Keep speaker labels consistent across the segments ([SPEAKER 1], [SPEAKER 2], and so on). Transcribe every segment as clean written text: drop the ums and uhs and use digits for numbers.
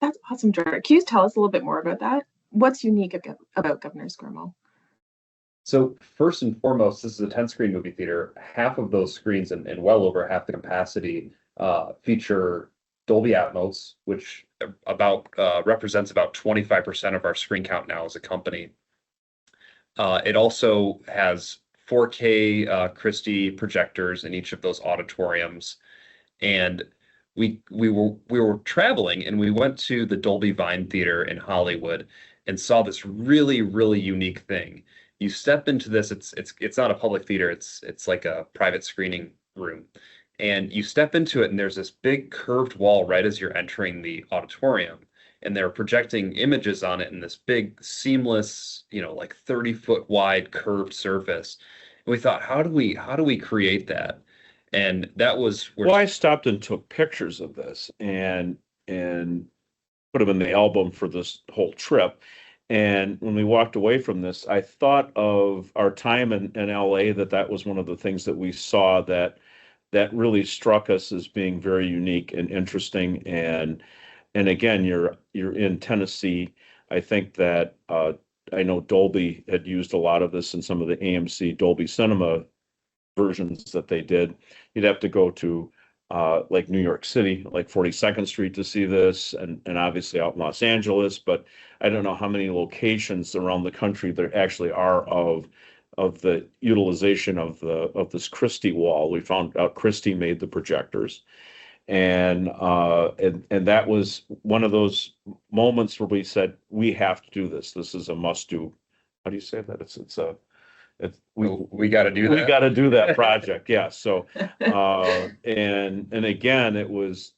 [SPEAKER 1] That's awesome, Jordan. Can you tell us a little bit more about that? What's unique about Governor Square Mall?
[SPEAKER 2] So first and foremost, this is a 10 screen movie theater. Half of those screens and well over half the capacity feature Dolby Atmos, which about represents about 25% of our screen count now as a company. It also has 4K Christie projectors in each of those auditoriums, and we were traveling and we went to the Dolby Vine Theater in Hollywood and saw this really unique thing. You step into this, it's not a public theater, it's like a private screening room. And you step into it and there's this big curved wall right as you're entering the auditorium. And they're projecting images on it in this big seamless, like 30-foot wide curved surface. And we thought, how do we create that? And that was where
[SPEAKER 3] Well, I stopped and took pictures of this and put them in the album for this whole trip. And when we walked away from this, I thought of our time in LA, that was one of the things that we saw that really struck us as being very unique and interesting. And again, you're in Tennessee. I think that I know Dolby had used a lot of this in some of the AMC Dolby Cinema versions that they did. You'd have to go to like New York City, like 42nd Street to see this, and obviously out in Los Angeles. But I don't know how many locations around the country there actually are of the utilization of this Christie wall. We found out Christie made the projectors, and that was one of those moments where we said we have to do this. This is a must do. How do you say that?
[SPEAKER 2] we got to do
[SPEAKER 3] We
[SPEAKER 2] that.
[SPEAKER 3] got to do that project. Yeah. So, and again, it was,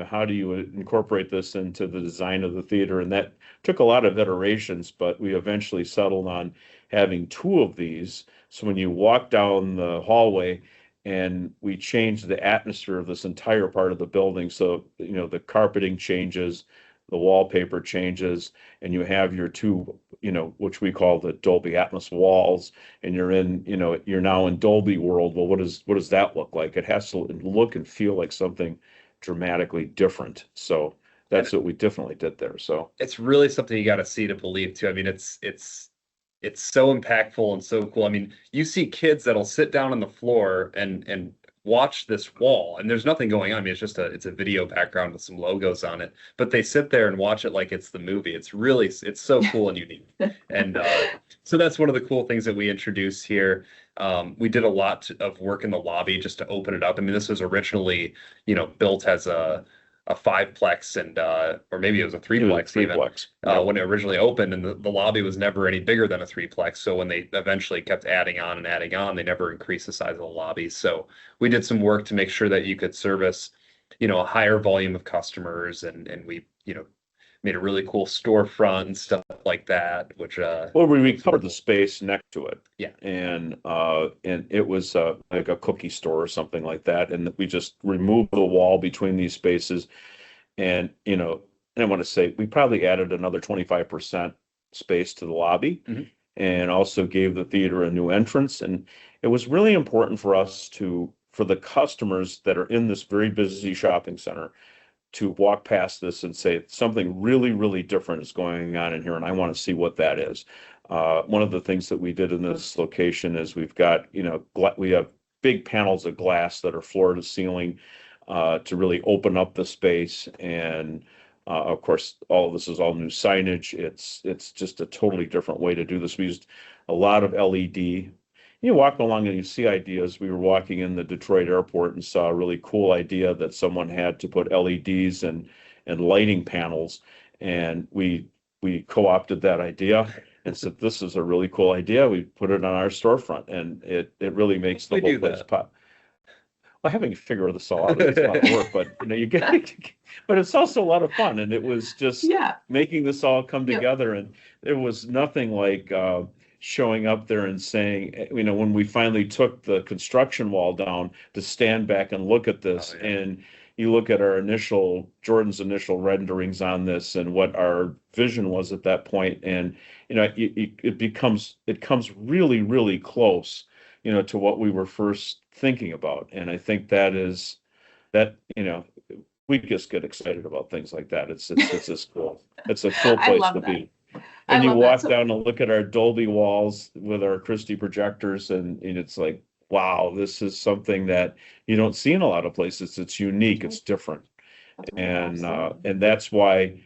[SPEAKER 3] how do you incorporate this into the design of the theater? And that took a lot of iterations, but we eventually settled on having two of these. So when you walk down the hallway, and we changed the atmosphere of this entire part of the building. So, the carpeting changes, the wallpaper changes, and you have your two, which we call the Dolby Atmos walls, and you're now in Dolby world. Well, what does that look like? It has to look and feel like something dramatically different. So that's what we definitely did there. So
[SPEAKER 2] It's really something you got to see to believe too. I mean, it's so impactful and so cool. I mean, you see kids that'll sit down on the floor and watch this wall, and there's nothing going on. I mean, it's a video background with some logos on it, but they sit there and watch it like it's the movie. It's so cool and unique. And so that's one of the cool things that we introduced here. We did a lot of work in the lobby just to open it up. I mean, this was originally, built as a fiveplex and or maybe it was a threeplex even
[SPEAKER 3] threeplex.
[SPEAKER 2] when it originally opened, and the lobby was never any bigger than a threeplex. So when they eventually kept adding on and adding on, they never increased the size of the lobby. So we did some work to make sure that you could service, a higher volume of customers, and we, made a really cool storefront and stuff like that, which
[SPEAKER 3] Well, we recovered the space next to it.
[SPEAKER 2] Yeah.
[SPEAKER 3] And it was like a cookie store or something like that. And we just removed the wall between these spaces. And, I want to say we probably added another 25% space to the lobby,
[SPEAKER 2] Mhm.
[SPEAKER 3] and also gave the theater a new entrance. And it was really important for us for the customers that are in this very busy shopping center to walk past this and say something really different is going on in here, and I want to see what that is. One of the things that we did in this location is we've got, we have big panels of glass that are floor to ceiling to really open up the space. And of course, all of this is all new signage. It's just a totally different way to do this. We used a lot of LED. You walk along and you see ideas. We were walking in the Detroit airport and saw a really cool idea that someone had to put LEDs and lighting panels. And we co-opted that idea and said, this is a really cool idea. We put it on our storefront, and it really makes the
[SPEAKER 2] We
[SPEAKER 3] whole
[SPEAKER 2] do
[SPEAKER 3] place
[SPEAKER 2] that.
[SPEAKER 3] pop. Well, having to figure this all out is a lot of work, but you get, but it's also a lot of fun. And it was just
[SPEAKER 1] Yeah.
[SPEAKER 3] making this all come
[SPEAKER 1] Yep.
[SPEAKER 3] together. And there was nothing like showing up there and saying, when we finally took the construction wall down, to stand back and look at this.
[SPEAKER 2] Oh, yeah.
[SPEAKER 3] And you look at Jordan's initial renderings on this and what our vision was at that point, and it comes really close, to what we were first thinking about. And I think that is that, we just get excited about things like that. It's just cool. It's a cool
[SPEAKER 1] I
[SPEAKER 3] place
[SPEAKER 1] love
[SPEAKER 3] to
[SPEAKER 1] that.
[SPEAKER 3] be.
[SPEAKER 1] I
[SPEAKER 3] And you
[SPEAKER 1] love that.
[SPEAKER 3] walk
[SPEAKER 1] So,
[SPEAKER 3] down and look at our Dolby walls with our Christie projectors, and it's like, wow, this is something that you don't see in a lot of places. It's unique, it's different.
[SPEAKER 1] that's right, absolutely.
[SPEAKER 3] And that's why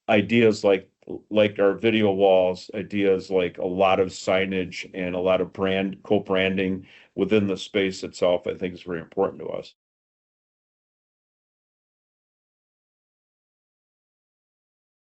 [SPEAKER 3] ideas like our video walls, ideas like a lot of signage and a lot of co-branding within the space itself, I think is very important to us.